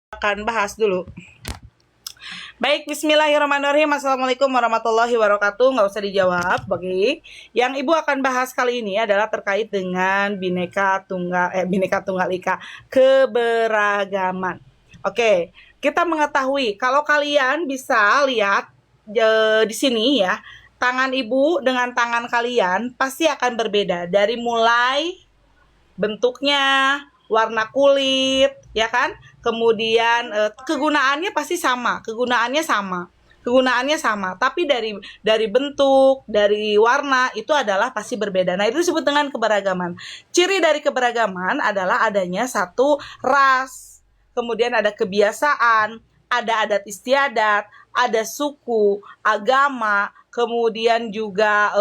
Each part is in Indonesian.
akan bahas dulu. Baik, bismillahirrahmanirrahim. Assalamualaikum warahmatullahi wabarakatuh. Nggak usah dijawab. Bagi yang Ibu akan bahas kali ini adalah terkait dengan Bhinneka Tunggal Ika, keberagaman. Oke, kita mengetahui kalau kalian bisa lihat di sini ya, tangan Ibu dengan tangan kalian pasti akan berbeda dari mulai bentuknya, warna kulit, ya kan? Kemudian kegunaannya pasti sama, kegunaannya sama, tapi dari bentuk, dari warna itu adalah pasti berbeda. Nah, itu disebut dengan keberagaman. Ciri dari keberagaman adalah adanya satu ras, kemudian ada kebiasaan, ada adat istiadat, ada suku, agama, kemudian juga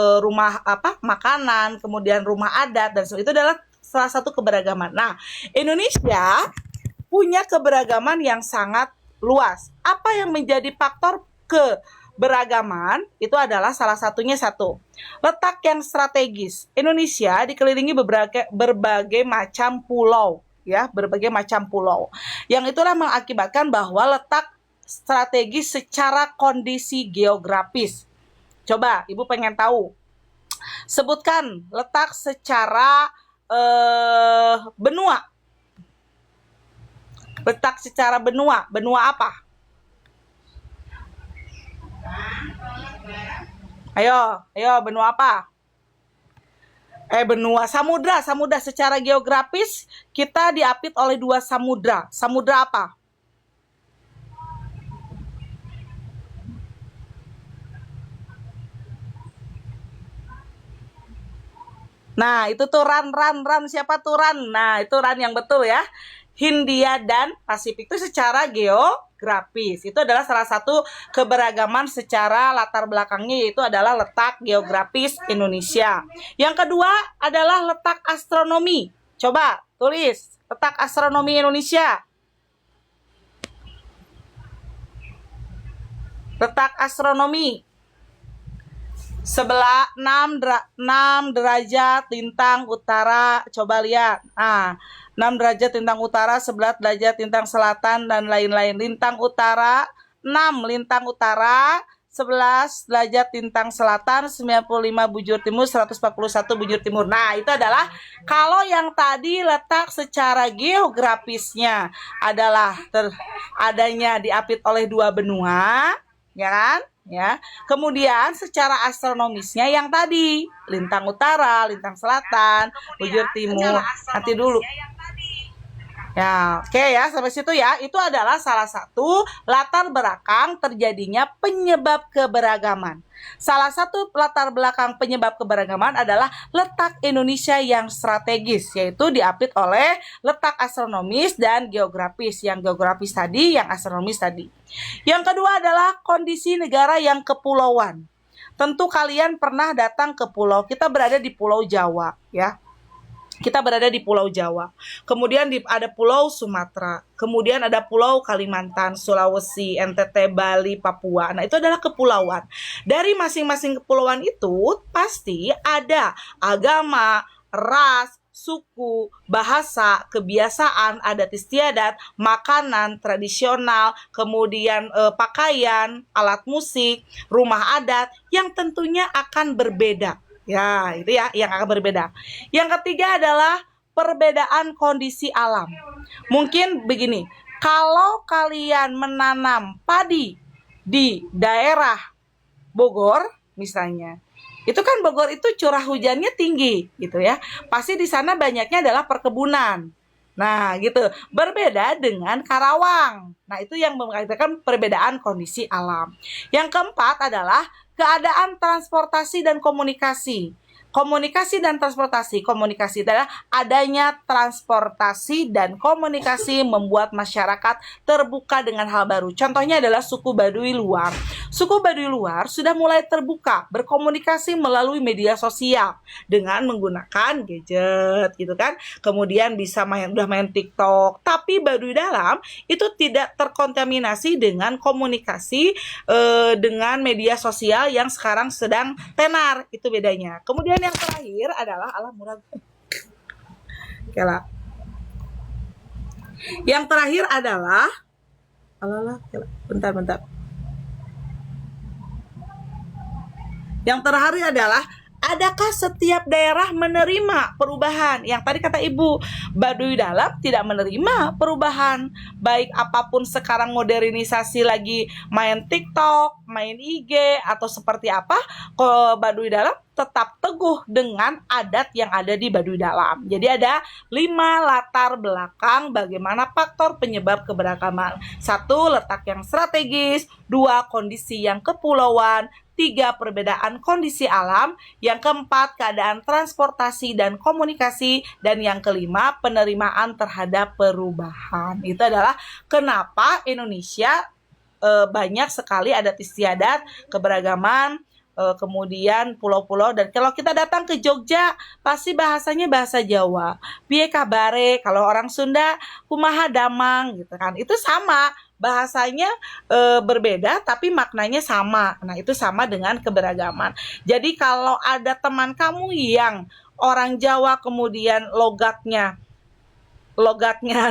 makanan, kemudian rumah adat, dan itu adalah salah satu keberagaman. Nah, Indonesia punya keberagaman yang sangat luas. Apa yang menjadi faktor keberagaman? Itu adalah salah satunya satu, letak yang strategis. Indonesia dikelilingi berbagai macam pulau, ya, berbagai macam pulau. Yang itulah mengakibatkan bahwa letak strategis secara kondisi geografis. Coba, Ibu pengen tahu. Sebutkan letak secara benua. Letak secara benua. Benua apa? Ayo, benua apa? Benua samudra. Samudra secara geografis kita diapit oleh dua samudra. Samudra apa? Nah, itu tuh ran. Siapa tuh ran? Nah, itu ran yang betul ya. Hindia dan Pasifik itu secara geografis. Itu adalah salah satu keberagaman secara latar belakangnya, yaitu adalah letak geografis Indonesia. Yang kedua adalah letak astronomi. Coba tulis letak astronomi Indonesia. Letak astronomi sebelah 6 derajat lintang utara. Coba lihat. 6 derajat lintang utara, 11 derajat lintang selatan, dan lain-lain. Lintang utara 6 lintang utara, 11 derajat lintang selatan, 95 bujur timur, 141 bujur timur. Nah, itu adalah kalau yang tadi letak secara geografisnya adalah adanya diapit oleh dua benua, ya kan? Ya. Kemudian secara astronomisnya yang tadi lintang utara, lintang selatan, bujur timur. Nanti dulu. Ya, oke ya, sampai situ ya. Itu adalah salah satu latar belakang terjadinya penyebab keberagaman. Salah satu latar belakang penyebab keberagaman adalah letak Indonesia yang strategis, yaitu diapit oleh letak astronomis dan geografis. Yang geografis tadi, yang astronomis tadi. Yang kedua adalah kondisi negara yang kepulauan. Tentu kalian pernah datang ke pulau. Kita berada di Pulau Jawa, ya. Kita berada di Pulau Jawa, kemudian ada Pulau Sumatera, kemudian ada Pulau Kalimantan, Sulawesi, NTT, Bali, Papua. Nah, itu adalah kepulauan. Dari masing-masing kepulauan itu pasti ada agama, ras, suku, bahasa, kebiasaan, adat istiadat, makanan tradisional, kemudian pakaian, alat musik, rumah adat yang tentunya akan berbeda. Ya, itu ya yang akan berbeda. Yang ketiga adalah perbedaan kondisi alam. Mungkin begini, kalau kalian menanam padi di daerah Bogor misalnya, itu kan Bogor itu curah hujannya tinggi gitu ya. Pasti di sana banyaknya adalah perkebunan. Nah, gitu. Berbeda dengan Karawang. Nah, itu yang mengatakan perbedaan kondisi alam. Yang keempat adalah keadaan transportasi dan komunikasi. Komunikasi dan transportasi. Komunikasi adalah adanya transportasi dan komunikasi membuat masyarakat terbuka dengan hal baru. Contohnya adalah suku Baduy luar. Suku Baduy luar sudah mulai terbuka berkomunikasi melalui media sosial dengan menggunakan gadget gitu kan. Kemudian bisa udah main TikTok. Tapi Baduy dalam itu tidak terkontaminasi dengan komunikasi dengan media sosial yang sekarang sedang tenar. Itu bedanya. Kemudian yang terakhir adalah Yang terakhir adalah Alah, bentar. Yang terakhir adalah, adakah setiap daerah menerima perubahan? Yang tadi kata Ibu, Baduy Dalam tidak menerima perubahan. Baik apapun sekarang modernisasi lagi main TikTok, main IG, atau seperti apa, Baduy Dalam tetap teguh dengan adat yang ada di Baduy Dalam. Jadi ada 5 latar belakang bagaimana faktor penyebab keberagaman. 1, letak yang strategis. 2, kondisi yang kepulauan. 3, perbedaan kondisi alam. Yang keempat, keadaan transportasi dan komunikasi. Dan yang kelima, penerimaan terhadap perubahan. Itu adalah kenapa Indonesia banyak sekali adat istiadat, keberagaman, kemudian pulau-pulau. Dan kalau kita datang ke Jogja, pasti bahasanya bahasa Jawa. Piye kabare, kalau orang Sunda kumaha damang gitu kan. Itu sama, bahasanya berbeda tapi maknanya sama. Nah, itu sama dengan keberagaman. Jadi kalau ada teman kamu yang orang Jawa kemudian logatnya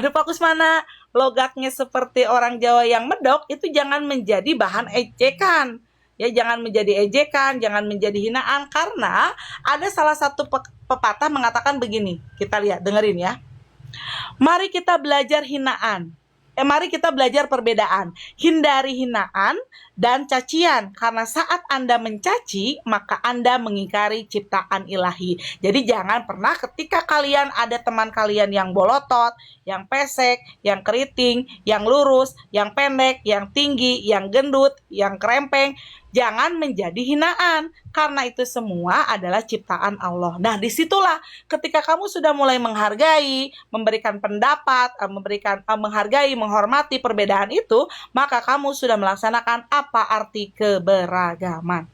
aduh fokus mana, logatnya seperti orang Jawa yang medok, itu jangan menjadi bahan ejekan. Ya, jangan menjadi ejekan, jangan menjadi hinaan, karena ada salah satu pepatah mengatakan begini. Kita lihat, dengerin ya. Mari kita belajar hinaan. Mari kita belajar perbedaan. Hindari hinaan dan cacian, karena saat Anda mencaci, maka Anda mengingkari ciptaan ilahi. Jadi jangan pernah ketika kalian ada teman kalian yang bolotot, yang pesek, yang keriting, yang lurus, yang pendek, yang tinggi, yang gendut, yang kerempeng, jangan menjadi hinaan, karena itu semua adalah ciptaan Allah. Nah, disitulah ketika kamu sudah mulai menghargai, memberikan pendapat, menghargai, menghormati perbedaan itu, maka kamu sudah melaksanakan apa arti keberagaman.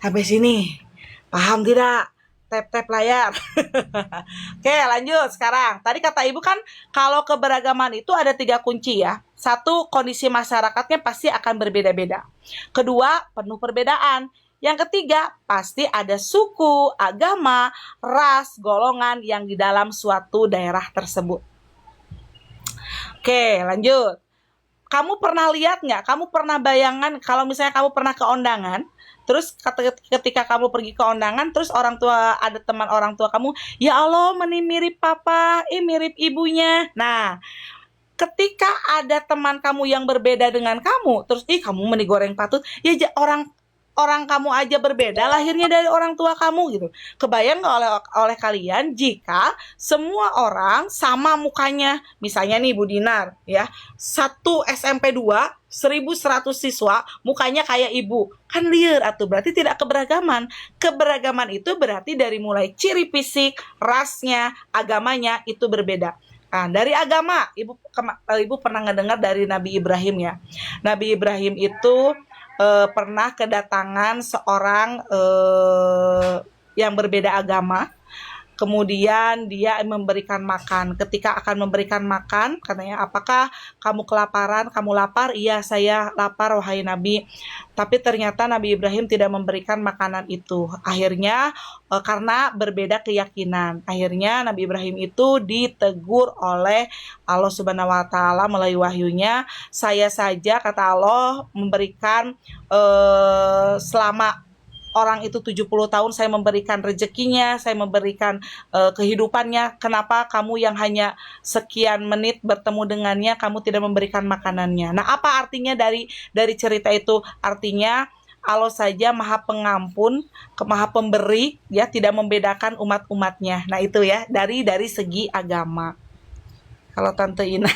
Sampai sini, paham tidak? Tap-tap layar. Oke, lanjut sekarang. Tadi kata Ibu kan, kalau keberagaman itu ada 3 kunci ya. 1, kondisi masyarakatnya pasti akan berbeda-beda. Kedua, penuh perbedaan. Yang ketiga, pasti ada suku, agama, ras, golongan yang di dalam suatu daerah tersebut. Oke, lanjut. Kamu pernah lihat nggak? Kamu pernah bayangan kalau misalnya kamu pernah ke undangan, terus ketika kamu pergi ke undangan, terus ada teman orang tua kamu, ya Allah, meni mirip papa, mirip ibunya. Nah, ketika ada teman kamu yang berbeda dengan kamu, terus kamu meni goreng patut, ya orang kamu aja berbeda lahirnya dari orang tua kamu gitu. Kebayang nggak oleh kalian jika semua orang sama mukanya? Misalnya nih Bu Dinar ya, 1 SMP 2 1.100 siswa mukanya kayak Ibu, kan liar atuh, berarti tidak keberagaman. Keberagaman itu berarti dari mulai ciri fisik, rasnya, agamanya itu berbeda. Nah, dari agama, Ibu pernah ngedengar dari Nabi Ibrahim ya. Nabi Ibrahim itu pernah kedatangan seorang yang berbeda agama. Kemudian dia memberikan makan. Ketika akan memberikan makan, katanya, apakah kamu kelaparan? Kamu lapar? Iya, saya lapar, wahai Nabi. Tapi ternyata Nabi Ibrahim tidak memberikan makanan itu. Akhirnya karena berbeda keyakinan, akhirnya Nabi Ibrahim itu ditegur oleh Allah Subhanahu wa taala melalui wahyunya. Saya saja, kata Allah, memberikan selama orang itu 70 tahun saya memberikan rezekinya, saya memberikan kehidupannya. Kenapa kamu yang hanya sekian menit bertemu dengannya, kamu tidak memberikan makanannya? Nah, apa artinya dari cerita itu? Artinya Allah saja Maha Pengampun, Maha Pemberi, ya, tidak membedakan umat-umatnya. Nah, itu ya dari segi agama. Kalau Tante Ina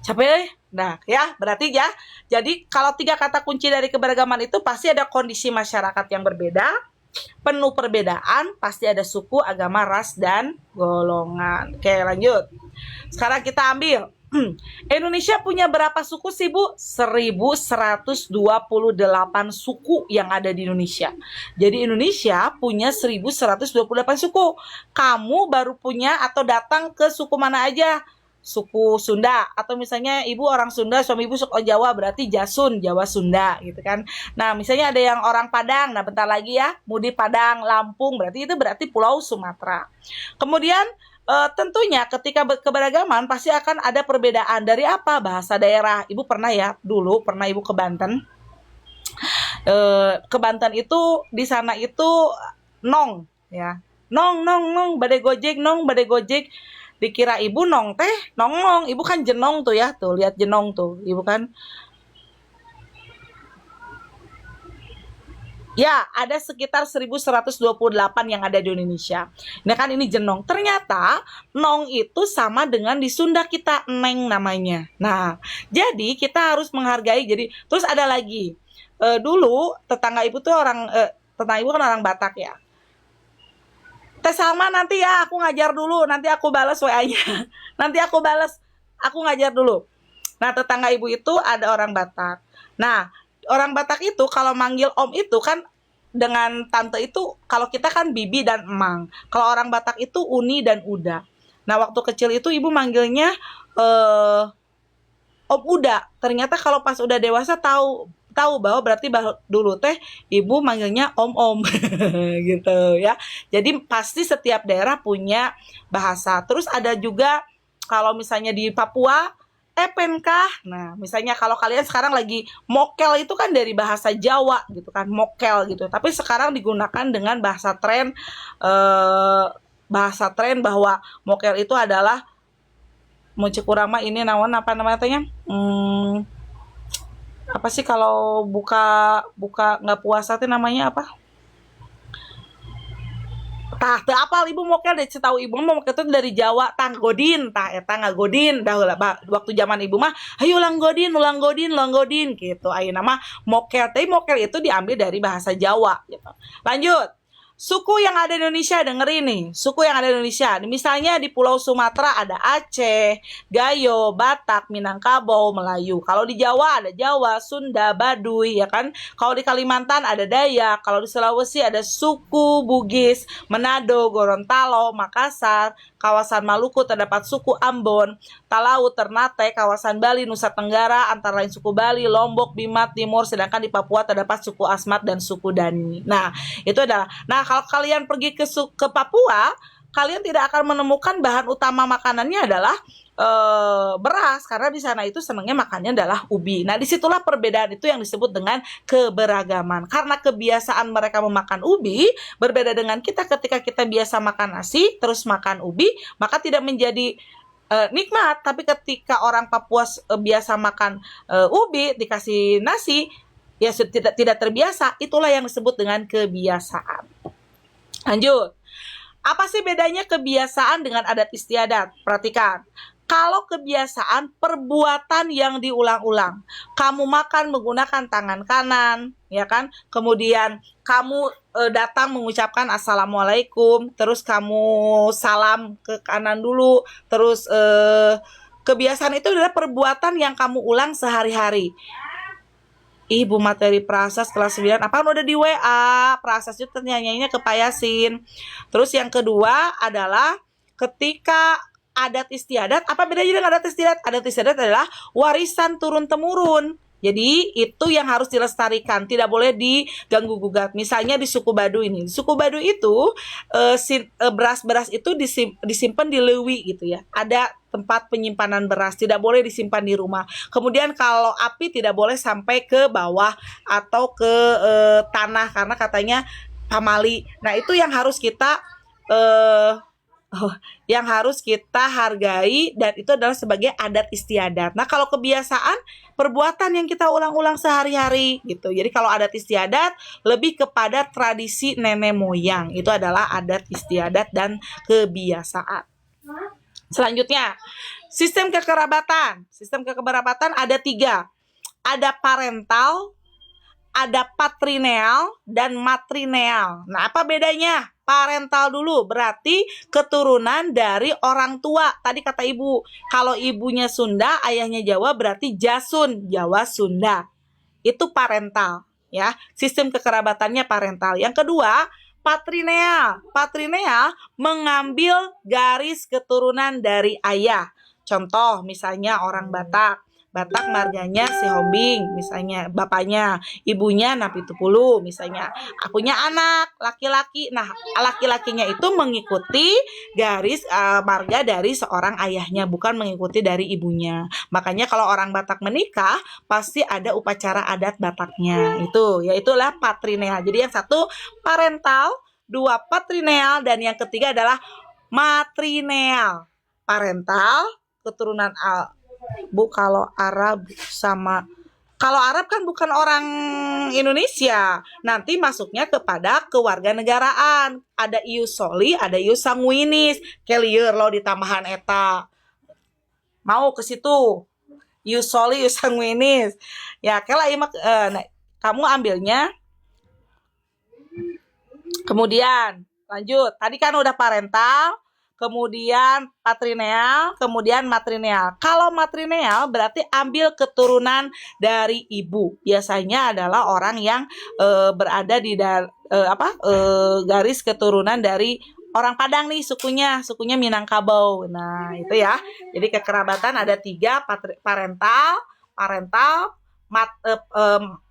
capek. Nah, ya, berarti ya. Jadi, kalau 3 kata kunci dari keberagaman itu pasti ada kondisi masyarakat yang berbeda, penuh perbedaan, pasti ada suku, agama, ras, dan golongan. Oke, lanjut. Sekarang kita ambil. Indonesia punya berapa suku sih, Bu? 1.128 suku yang ada di Indonesia. Jadi Indonesia punya 1.128 suku. Kamu baru punya atau datang ke suku mana aja? Suku Sunda, atau misalnya Ibu orang Sunda, suami Ibu suku Jawa, berarti Jasun, Jawa Sunda gitu kan. Nah, misalnya ada yang orang Padang, nah bentar lagi ya, Mudi Padang, Lampung, berarti Pulau Sumatera. Kemudian Tentunya ketika keberagaman pasti akan ada perbedaan dari apa? Bahasa daerah. Ibu pernah ya, dulu pernah Ibu ke Banten. Ke Banten itu di sana itu nong ya. Nong nong nong badai gojek. Dikira Ibu nong teh, nong nong. Ibu kan jenong tuh ya, tuh lihat jenong tuh. Ibu kan ya, ada sekitar 1128 yang ada di Indonesia. Nah kan ini jenong. Ternyata nong itu sama dengan di Sunda kita neng namanya. Nah, jadi kita harus menghargai. Jadi terus ada lagi. Dulu tetangga Ibu tuh tetangga Ibu kan orang Batak ya. Teh Salma nanti ya aku ngajar dulu, nanti aku balas WA-nya. Nanti aku balas, aku ngajar dulu. Nah, tetangga Ibu itu ada orang Batak. Nah, orang Batak itu kalau manggil om itu kan dengan tante itu, kalau kita kan bibi dan emang. Kalau orang Batak itu uni dan uda. Nah, waktu kecil itu Ibu manggilnya om uda. Ternyata kalau pas udah dewasa tahu tahu bahwa berarti dulu teh Ibu manggilnya om-om gitu ya. Jadi pasti setiap daerah punya bahasa. Terus ada juga kalau misalnya di Papua penkah. Nah, misalnya kalau kalian sekarang lagi mokel itu kan dari bahasa Jawa gitu kan, mokel gitu. Tapi sekarang digunakan dengan bahasa tren bahwa mokel itu adalah mau cek urang mah ini naon apa namanya tanya? Apa sih kalau buka buka nggak puasa teh namanya apa? Tah teu apal Ibu mokel deh tahu Ibu mah mokel itu dari Jawa tang godin tah eta ngagodin dah waktu zaman Ibu mah ayo ulang godin gitu ayeuna mah mokel teh mokel itu diambil dari bahasa Jawa gitu. Lanjut. Suku yang ada di Indonesia, dengerin nih. Suku yang ada di Indonesia. Misalnya di Pulau Sumatera ada Aceh, Gayo, Batak, Minangkabau, Melayu. Kalau di Jawa ada Jawa, Sunda, Baduy, ya kan? Kalau di Kalimantan ada Dayak. Kalau di Sulawesi ada suku Bugis, Manado, Gorontalo, Makassar. Kawasan Maluku terdapat suku Ambon, Talaut, Ternate, kawasan Bali, Nusa Tenggara, antara lain suku Bali, Lombok, Bima, Timur, sedangkan di Papua terdapat suku Asmat dan suku Dani. Nah, itu adalah. Nah, kalau kalian pergi ke Papua, kalian tidak akan menemukan bahan utama makanannya adalah beras karena di sana itu senangnya makannya adalah ubi. Nah, disitulah perbedaan itu yang disebut dengan keberagaman. Karena kebiasaan mereka memakan ubi berbeda dengan kita ketika kita biasa makan nasi terus makan ubi, maka tidak menjadi nikmat. Tapi ketika orang Papua biasa makan ubi dikasih nasi, ya tidak terbiasa. Itulah yang disebut dengan kebiasaan. Lanjut. Apa sih bedanya kebiasaan dengan adat istiadat? Perhatikan. Kalau kebiasaan perbuatan yang diulang-ulang, kamu makan menggunakan tangan kanan, ya kan? Kemudian kamu datang mengucapkan assalamualaikum, terus kamu salam ke kanan dulu, terus kebiasaan itu adalah perbuatan yang kamu ulang sehari-hari. Ibu materi prasas kelas 9 apa udah di WA prasas itu nyanyinya ke Payasin. Terus yang kedua adalah ketika adat istiadat, apa bedanya dengan adat istiadat? Adat istiadat adalah warisan turun-temurun. Jadi itu yang harus dilestarikan, tidak boleh diganggu gugat. Misalnya di suku Baduy ini, di suku Baduy itu beras-beras itu disimpan di lewi gitu ya. Ada tempat penyimpanan beras, tidak boleh disimpan di rumah. Kemudian kalau api tidak boleh sampai ke bawah atau ke tanah karena katanya pamali. Nah itu yang harus kita hargai dan itu adalah sebagai adat istiadat. Nah, kalau kebiasaan perbuatan yang kita ulang-ulang sehari-hari gitu. Jadi kalau adat istiadat lebih kepada tradisi nenek moyang. Itu adalah adat istiadat dan kebiasaan. Selanjutnya, sistem kekerabatan. Sistem kekerabatan ada 3. Ada parental, ada patrineal, dan matrineal. Nah, apa bedanya? Parental dulu berarti keturunan dari orang tua. Tadi kata Ibu, kalau ibunya Sunda, ayahnya Jawa berarti Jasun, Jawa Sunda. Itu parental, ya. Sistem kekerabatannya parental. Yang kedua, patrineal. Patrineal mengambil garis keturunan dari ayah. Contoh misalnya orang Batak Batak marganya si Hombing misalnya, bapaknya, ibunya Napitupulu misalnya. Punya anak laki-laki. Nah, laki-lakinya itu mengikuti garis marga dari seorang ayahnya, bukan mengikuti dari ibunya. Makanya kalau orang Batak menikah pasti ada upacara adat Bataknya. Itu yaitulah patrineal. Jadi yang satu parental, dua patrineal, dan yang ketiga adalah matrineal. Parental keturunan Bu. Kalau Arab kan bukan orang Indonesia, nanti masuknya kepada kewarganegaraan. Ada ius soli, ada ius sanguinis. Kelieur lo di tambahan eta. Mau ke situ. Ius soli, ius sanguinis. Ya, kela kamu ambilnya. Kemudian lanjut. Tadi kan udah parental, kemudian patrineal, kemudian matrineal. Kalau matrineal berarti ambil keturunan dari ibu. Biasanya adalah orang yang berada di garis keturunan dari orang Padang nih, sukunya Minangkabau. Nah, itu ya. Jadi kekerabatan ada 3, parental,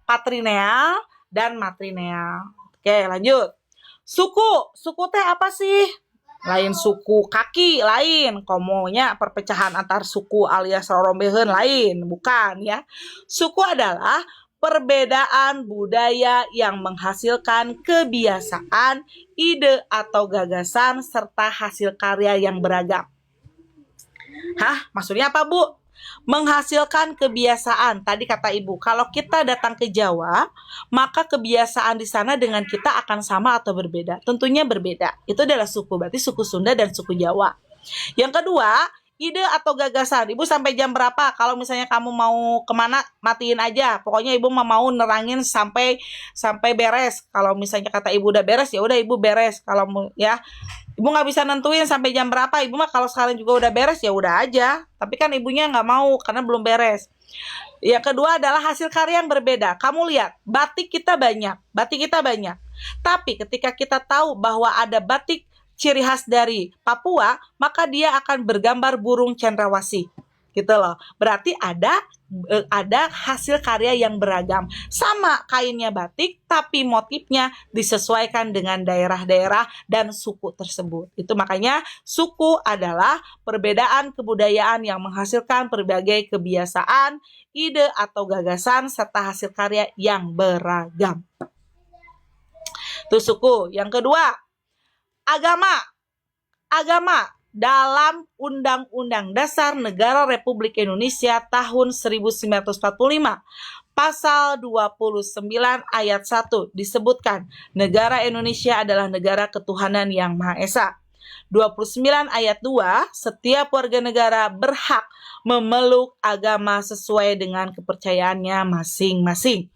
patrineal, dan matrineal. Oke, lanjut. Suku teh apa sih? Lain suku kaki, lain komonya perpecahan antar suku alias rorombeheun, lain, bukan ya. Suku adalah perbedaan budaya yang menghasilkan kebiasaan, ide atau gagasan serta hasil karya yang beragam. Maksudnya apa, Bu? Menghasilkan kebiasaan. Tadi kata Ibu, kalau kita datang ke Jawa, maka kebiasaan di sana dengan kita akan sama atau berbeda. Tentunya berbeda. Itu adalah suku, berarti suku Sunda dan suku Jawa. Yang kedua, ide atau gagasan. Ibu sampai jam berapa? Kalau misalnya kamu mau kemana, matiin aja. Pokoknya Ibu mau nerangin sampai beres. Kalau misalnya kata Ibu udah beres, ya udah Ibu beres. Kalau ya Ibu nggak bisa nentuin sampai jam berapa. Ibu mah kalau sekarang juga udah beres, ya udah aja. Tapi kan ibunya nggak mau karena belum beres. Yang kedua adalah hasil karya yang berbeda. Kamu lihat, batik kita banyak. Tapi ketika kita tahu bahwa ada batik ciri khas dari Papua, maka dia akan bergambar burung cendrawasih. Gitu loh. Berarti ada hasil karya yang beragam. Sama kainnya batik, tapi motifnya disesuaikan dengan daerah-daerah dan suku tersebut. Itu makanya suku adalah perbedaan kebudayaan yang menghasilkan berbagai kebiasaan, ide atau gagasan, serta hasil karya yang beragam. Itu suku. Yang kedua, agama dalam Undang-Undang Dasar Negara Republik Indonesia tahun 1945, pasal 29 ayat 1 disebutkan, negara Indonesia adalah negara ketuhanan yang Maha Esa. 29 ayat 2, setiap warga negara berhak memeluk agama sesuai dengan kepercayaannya masing-masing.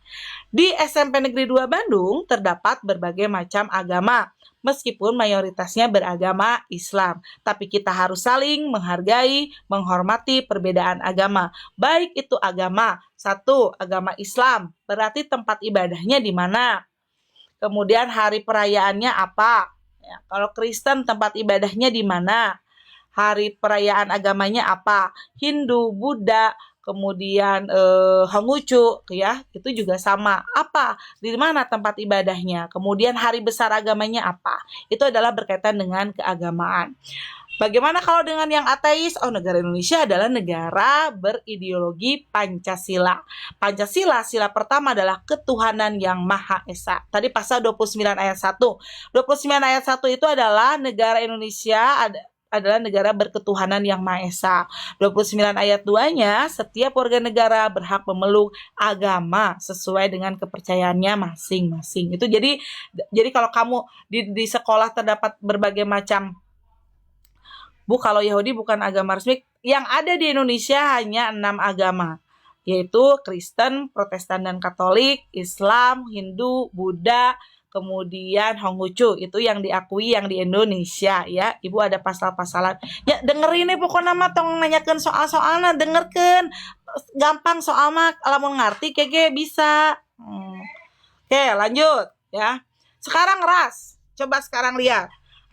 Di SMP Negeri 2 Bandung terdapat berbagai macam agama, meskipun mayoritasnya beragama Islam. Tapi kita harus saling menghargai, menghormati perbedaan agama. Baik itu agama, satu, agama Islam, berarti tempat ibadahnya di mana? Kemudian hari perayaannya apa? Ya, kalau Kristen tempat ibadahnya di mana? Hari perayaan agamanya apa? Hindu, Buddha, kemudian Honghucu, ya, itu juga sama. Apa? Di mana tempat ibadahnya? Kemudian hari besar agamanya apa? Itu adalah berkaitan dengan keagamaan. Bagaimana kalau dengan yang ateis? Negara Indonesia adalah negara berideologi Pancasila. Pancasila, sila pertama adalah ketuhanan yang Maha Esa. Tadi pasal 29 ayat 1. 29 ayat 1 itu adalah negara Indonesia adalah negara berketuhanan yang Maha Esa. 29 ayat 2-nya, setiap warga negara berhak memeluk agama sesuai dengan kepercayaannya masing-masing. Itu jadi kalau kamu di sekolah terdapat berbagai macam, Bu, kalau Yahudi bukan agama resmi, yang ada di Indonesia hanya 6 agama, yaitu Kristen, Protestan dan Katolik, Islam, Hindu, Buddha, kemudian Honghucu. Itu yang diakui yang di Indonesia, ya. Ibu ada pasal-pasalan. Ya, dengerin nih pokoknya mah tong nanyakeun soal-soalna, dengerkeun. Gampang soal mah, lamun ngarti kege bisa. Oke, lanjut ya. Sekarang ras. Coba sekarang lihat.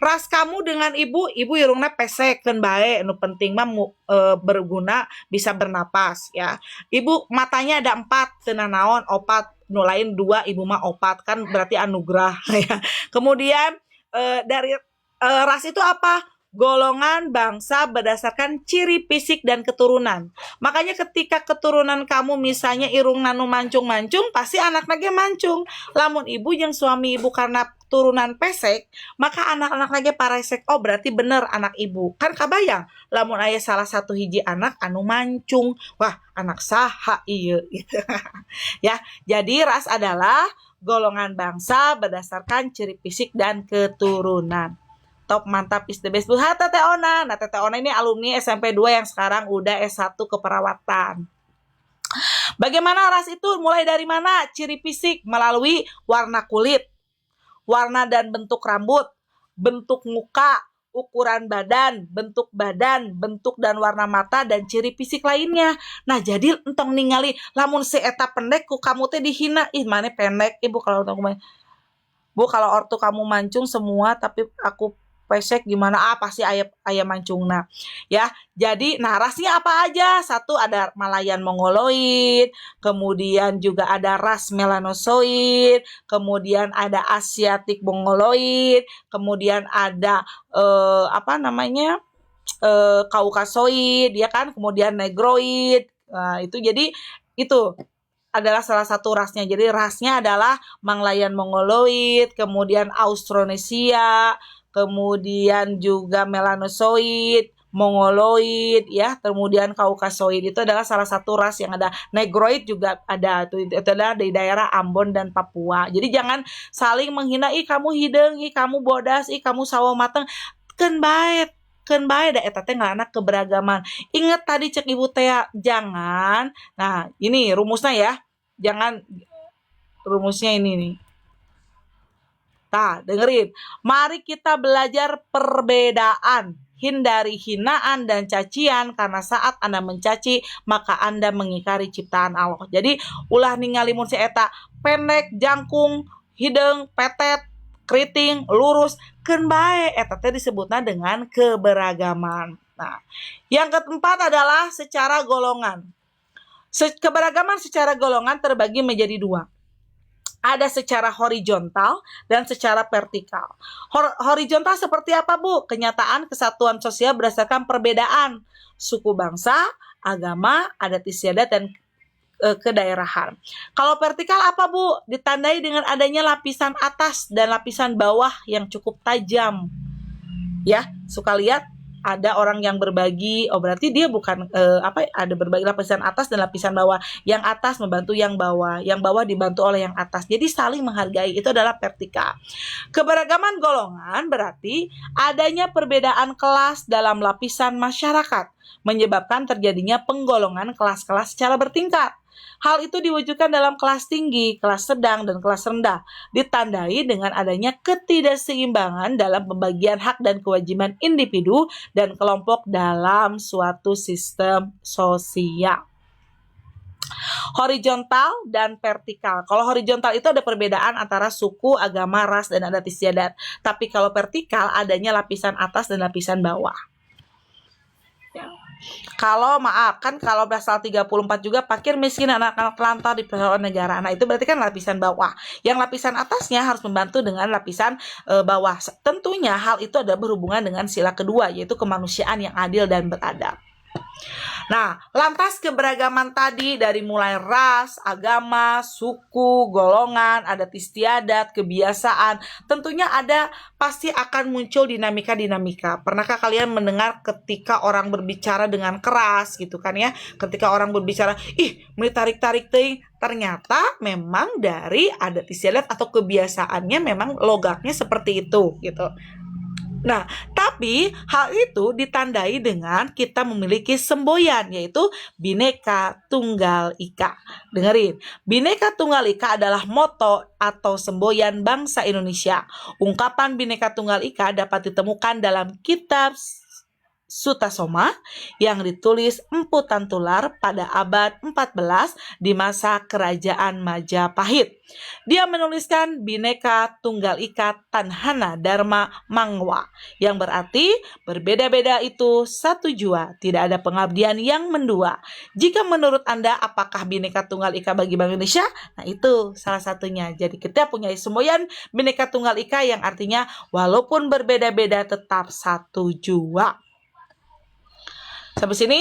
ras kamu dengan ibu irungna pesek keun bae, nu penting mah berguna bisa bernapas ya. Ibu matanya ada 4 teu naon, 4 nu lain 2, ibu mah 4 kan berarti anugerah ya. Kemudian dari ras itu apa? Golongan bangsa berdasarkan ciri fisik dan keturunan. Makanya ketika keturunan kamu misalnya irung nanu mancung-mancung, pasti anak lagi mancung. Lamun ibu yang suami ibu karena turunan pesek, maka anak-anak lagi paresek. Oh berarti bener anak ibu. Kan kabayang, lamun aya salah satu hiji anak anu mancung. Wah anak saha ieu gitu. Ya, jadi ras adalah golongan bangsa berdasarkan ciri fisik dan keturunan. Top mantap is the best. Bu, Teteh Ona. Nah, Teteh Ona ini alumni SMP 2 yang sekarang udah S1 keperawatan. Bagaimana ras itu? Mulai dari mana? Ciri fisik melalui warna kulit, warna dan bentuk rambut, bentuk muka, ukuran badan, bentuk dan warna mata dan ciri fisik lainnya. Nah, jadi entong ningali lamun si eta pendek ku kamu teh dihina, ih mana pendek ibu kalau Bu kalau ortu kamu mancung semua tapi aku pesek gimana pasti ayam mancungna ya. Jadi nah rasnya apa aja? Satu ada Malayan Mongoloid, kemudian juga ada ras melanosoid, kemudian ada Asiatic Mongoloid, kemudian ada Kaukasoid ya kan, kemudian Negroid. Nah, itu jadi itu adalah salah satu rasnya. Jadi rasnya adalah Malayan Mongoloid, kemudian Austronesia, kemudian juga Melanosoid, Mongoloid ya, kemudian Kaukasoid. Itu adalah salah satu ras yang ada. Negroid juga ada, itu adalah di daerah Ambon dan Papua. Jadi jangan saling menghina, ih kamu hideung, ih kamu bodas, ih kamu sawo mateng. Keun bae da eta teh ngaranna keberagaman. Ingat tadi cek ibu teh jangan. Nah, ini rumusnya ya. Jangan rumusnya ini nih. Nah, dengerin. Mari kita belajar perbedaan. Hindari hinaan dan cacian karena saat Anda mencaci maka Anda mengingkari ciptaan Allah. Jadi ulah ningali mun si eta pendek, jangkung, hideung, petet, keriting, lurus, keun bae eta teh disebutna dengan keberagaman. Nah, yang keempat adalah secara golongan. Keberagaman secara golongan terbagi menjadi 2. Ada secara horizontal dan secara vertikal. Horizontal seperti apa, Bu? Kenyataan kesatuan sosial berdasarkan perbedaan suku bangsa, agama, adat istiadat, dan kedaerahan. Kalau vertikal apa, Bu? Ditandai dengan adanya lapisan atas dan lapisan bawah yang cukup tajam. Ya, suka lihat ada orang yang berbagi, berarti dia bukan ada berbagi lapisan atas dan lapisan bawah. Yang atas membantu yang bawah dibantu oleh yang atas. Jadi saling menghargai, itu adalah vertikal. Keberagaman golongan berarti adanya perbedaan kelas dalam lapisan masyarakat, menyebabkan terjadinya penggolongan kelas-kelas secara bertingkat. Hal itu diwujudkan dalam kelas tinggi, kelas sedang, dan kelas rendah, ditandai dengan adanya ketidakseimbangan dalam pembagian hak dan kewajiban individu dan kelompok dalam suatu sistem sosial. Horizontal dan vertikal. Kalau horizontal itu ada perbedaan antara suku, agama, ras, dan adat istiadat. Tapi kalau vertikal adanya lapisan atas dan lapisan bawah. Kalau kalau pasal 34 juga fakir miskin anak-anak lantar di persoalan negara. Nah, itu berarti kan lapisan bawah. Yang lapisan atasnya harus membantu dengan lapisan bawah. Tentunya hal itu ada berhubungan dengan sila kedua, yaitu kemanusiaan yang adil dan beradab. Nah, lantas keberagaman tadi dari mulai ras, agama, suku, golongan, adat istiadat, kebiasaan, tentunya pasti akan muncul dinamika-dinamika. Pernahkah kalian mendengar ketika orang berbicara dengan keras gitu kan ya? Ketika orang berbicara, tarik-tarik teuing, ternyata memang dari adat istiadat atau kebiasaannya memang logatnya seperti itu gitu. Nah, tapi hal itu ditandai dengan kita memiliki semboyan, yaitu Bhinneka Tunggal Ika. Dengerin, Bhinneka Tunggal Ika adalah moto atau semboyan bangsa Indonesia. Ungkapan Bhinneka Tunggal Ika dapat ditemukan dalam kitab Sutasoma yang ditulis Empu Tantular pada abad 14 di masa Kerajaan Majapahit. Dia menuliskan Bhinneka Tunggal Ika Tanhana Dharma Mangwa, yang berarti berbeda-beda itu satu jua, tidak ada pengabdian yang mendua. Jika menurut Anda apakah Bhinneka Tunggal Ika bagi Bank Indonesia? Nah, itu salah satunya. Jadi kita punya semboyan Bhinneka Tunggal Ika yang artinya walaupun berbeda-beda tetap satu jua. Sampai sini,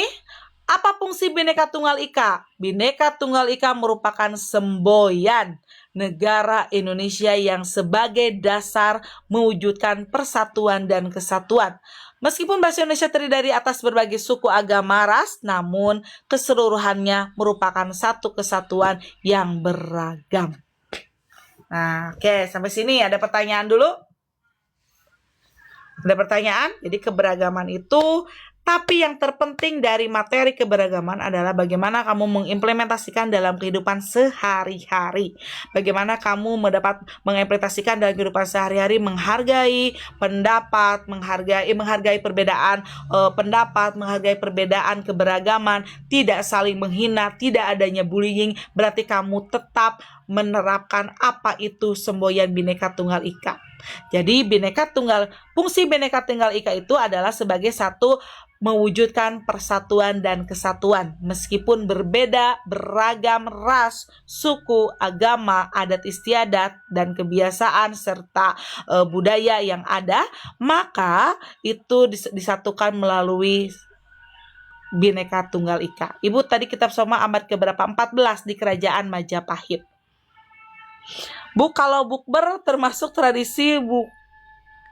apa fungsi Bhinneka Tunggal Ika? Bhinneka Tunggal Ika merupakan semboyan negara Indonesia yang sebagai dasar mewujudkan persatuan dan kesatuan. Meskipun bahasa Indonesia terdiri dari atas berbagai suku, agama, ras, namun keseluruhannya merupakan satu kesatuan yang beragam. Nah, oke, sampai sini ada pertanyaan dulu? Ada pertanyaan? Jadi keberagaman itu, tapi yang terpenting dari materi keberagaman adalah bagaimana kamu mengimplementasikan dalam kehidupan sehari-hari. Bagaimana kamu mengimplementasikan dalam kehidupan sehari-hari, menghargai pendapat, menghargai perbedaan pendapat, menghargai perbedaan keberagaman, tidak saling menghina, tidak adanya bullying. Berarti kamu tetap menerapkan apa itu semboyan Bhinneka Tunggal Ika. Jadi fungsi Bhinneka Tunggal Ika itu adalah sebagai satu mewujudkan persatuan dan kesatuan meskipun berbeda beragam ras, suku, agama, adat istiadat dan kebiasaan serta budaya yang ada, maka itu disatukan melalui Bhinneka Tunggal Ika. Ibu tadi kitab Soma abad keberapa? 14 di Kerajaan Majapahit. Bu, kalau bukber termasuk tradisi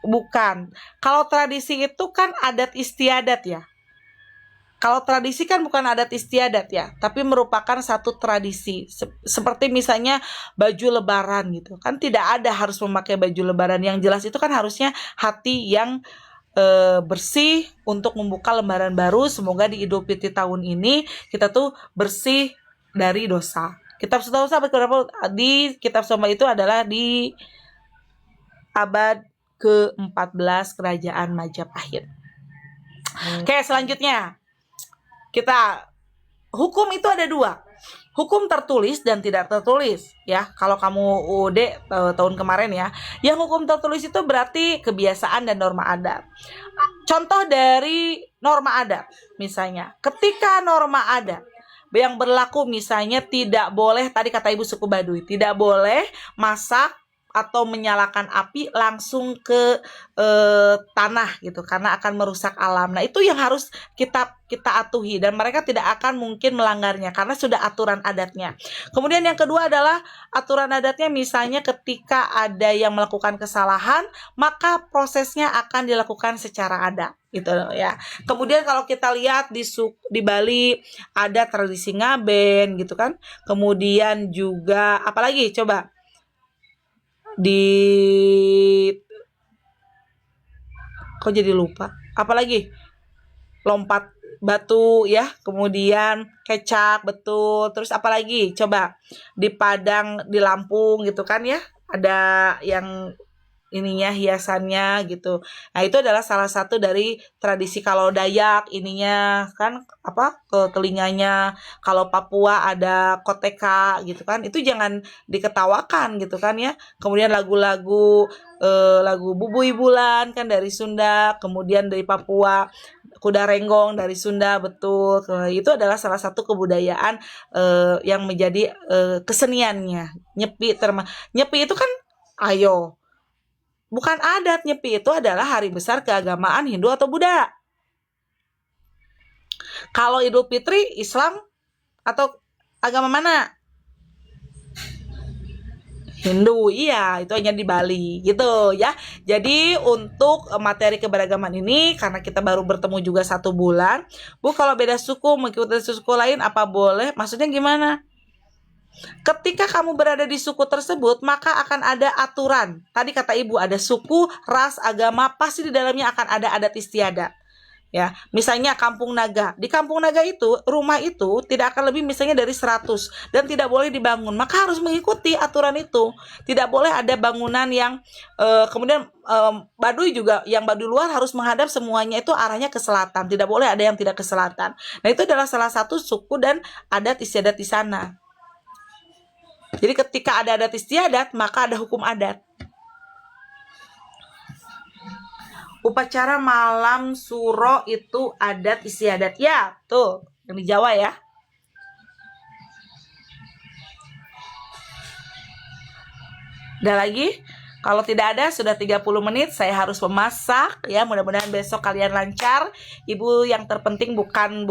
bukan. Kalau tradisi itu kan adat istiadat ya. Kalau tradisi kan bukan adat istiadat ya, tapi merupakan satu tradisi. Seperti misalnya baju lebaran gitu. Kan tidak ada harus memakai baju lebaran. Yang jelas itu kan harusnya hati yang bersih untuk membuka lembaran baru. Semoga di Idul Fitri tahun ini kita tuh bersih dari dosa. Kitab Sutahosa di Kitab Soma itu adalah di abad ke-14 Kerajaan Majapahit. Oke, selanjutnya hukum itu ada dua. Hukum tertulis dan tidak tertulis ya. Kalau kamu UUD tahun kemarin ya, yang hukum tertulis itu berarti kebiasaan dan norma adat. Contoh dari norma adat, misalnya ketika norma adat yang berlaku misalnya tidak boleh, tadi kata Ibu suku Baduy, tidak boleh masak atau menyalakan api langsung ke tanah gitu karena akan merusak alam. Nah, itu yang harus kita atuhi dan mereka tidak akan mungkin melanggarnya karena sudah aturan adatnya. Kemudian yang kedua adalah aturan adatnya, misalnya ketika ada yang melakukan kesalahan, maka prosesnya akan dilakukan secara adat gitu ya. Kemudian kalau kita lihat di Bali ada tradisi ngaben gitu kan. Kemudian juga apalagi coba kok jadi lupa, apalagi lompat batu ya, kemudian kecak, betul, terus apalagi coba di Padang, di Lampung gitu kan ya, ada yang ininya hiasannya gitu. Nah, itu adalah salah satu dari tradisi. Kalau Dayak ininya kan ke telinganya. Kalau Papua ada koteka gitu kan. Itu jangan diketawakan gitu kan ya. Kemudian lagu Bubui Bulan kan dari Sunda, kemudian dari Papua Kuda Renggong dari Sunda, betul. Itu adalah salah satu kebudayaan yang menjadi keseniannya. Nyepi itu kan ayo, bukan adat. Nyepi itu adalah hari besar keagamaan Hindu atau Buddha. Kalau Idul Fitri Islam atau agama mana? Hindu, iya, itu hanya di Bali gitu ya. Jadi untuk materi keberagaman ini, karena kita baru bertemu juga 1 bulan, Bu, kalau beda suku mengikuti suku lain apa boleh? Maksudnya gimana? Ketika kamu berada di suku tersebut, maka akan ada aturan. Tadi kata Ibu ada suku, ras, agama, pasti di dalamnya akan ada adat istiadat. Ya, misalnya Kampung Naga. Di Kampung Naga itu, rumah itu tidak akan lebih misalnya dari 100 dan tidak boleh dibangun. Maka harus mengikuti aturan itu. Tidak boleh ada bangunan yang kemudian Baduy juga, yang Baduy luar harus menghadap semuanya itu arahnya ke selatan. Tidak boleh ada yang tidak ke selatan. Nah, itu adalah salah satu suku dan adat istiadat di sana. Jadi ketika ada adat istiadat, maka ada hukum adat. Upacara malam suro itu adat istiadat. Ya, tuh, yang di Jawa ya. Ada lagi? Kalau tidak ada, sudah 30 menit, saya harus memasak ya. Mudah-mudahan besok kalian lancar. Ibu, yang terpenting bukan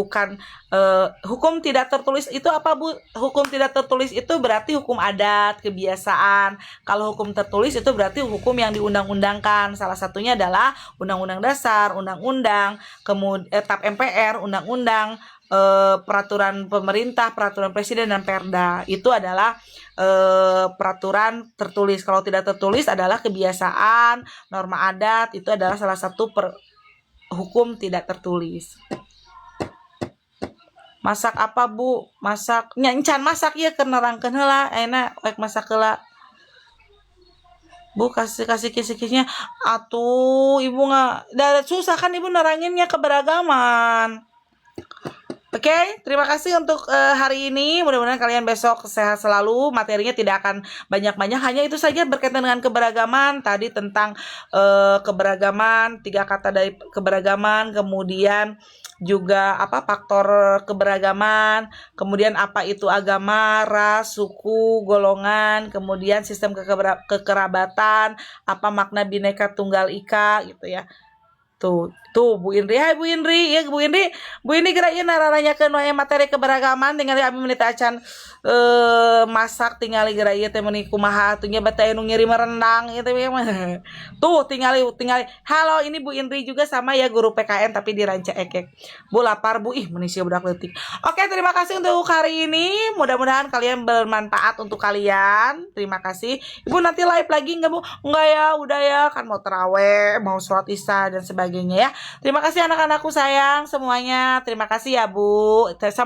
hukum tidak tertulis itu apa, Bu? Hukum tidak tertulis itu berarti hukum adat, kebiasaan. Kalau hukum tertulis itu berarti hukum yang diundang-undangkan. Salah satunya adalah Undang-Undang Dasar, Undang-Undang, kemudian TAP MPR, Undang-Undang, peraturan pemerintah, peraturan presiden dan perda. Itu adalah peraturan tertulis. Kalau tidak tertulis adalah kebiasaan, norma adat. Itu adalah salah satu hukum tidak tertulis. Masak apa, Bu? Masak nyancan masak ya, kenerangkeun heula enak rek masak heula. Bu, kasih kisi-kisinya. Atuh, Ibu nggak susah kan Ibu neranginnya keberagaman. Oke, terima kasih untuk hari ini. Mudah-mudahan kalian besok sehat selalu. Materinya tidak akan banyak-banyak. Hanya itu saja berkaitan dengan keberagaman. Tadi tentang keberagaman, 3 kata dari keberagaman. Kemudian juga apa faktor keberagaman. Kemudian apa itu agama, ras, suku, golongan. Kemudian sistem kekerabatan. Apa makna Bhinneka Tunggal Ika gitu ya. Tuh Bu Indri, hai Bu Indri, ya Bu Indri gerak ieu naranyakeun wae materi keberagaman tinggal abi meuni acan masak tinggal gerak ieu teh meuni kumaha atuh nya bata anu ngirim rendang ieu teh mah. Tuh tinggal halo, ini Bu Indri juga sama ya, guru PKN tapi di Ranca Ekek. Bu lapar Bu, meuni sia budak leutik. Oke, terima kasih untuk hari ini. Mudah-mudahan kalian bermanfaat untuk kalian. Terima kasih. Ibu nanti live lagi enggak Bu? Enggak ya, udah ya, kan mau tarawih, mau sholat Isya dan sebagainya ya. Terima kasih anak-anakku sayang semuanya. Terima kasih ya Bu.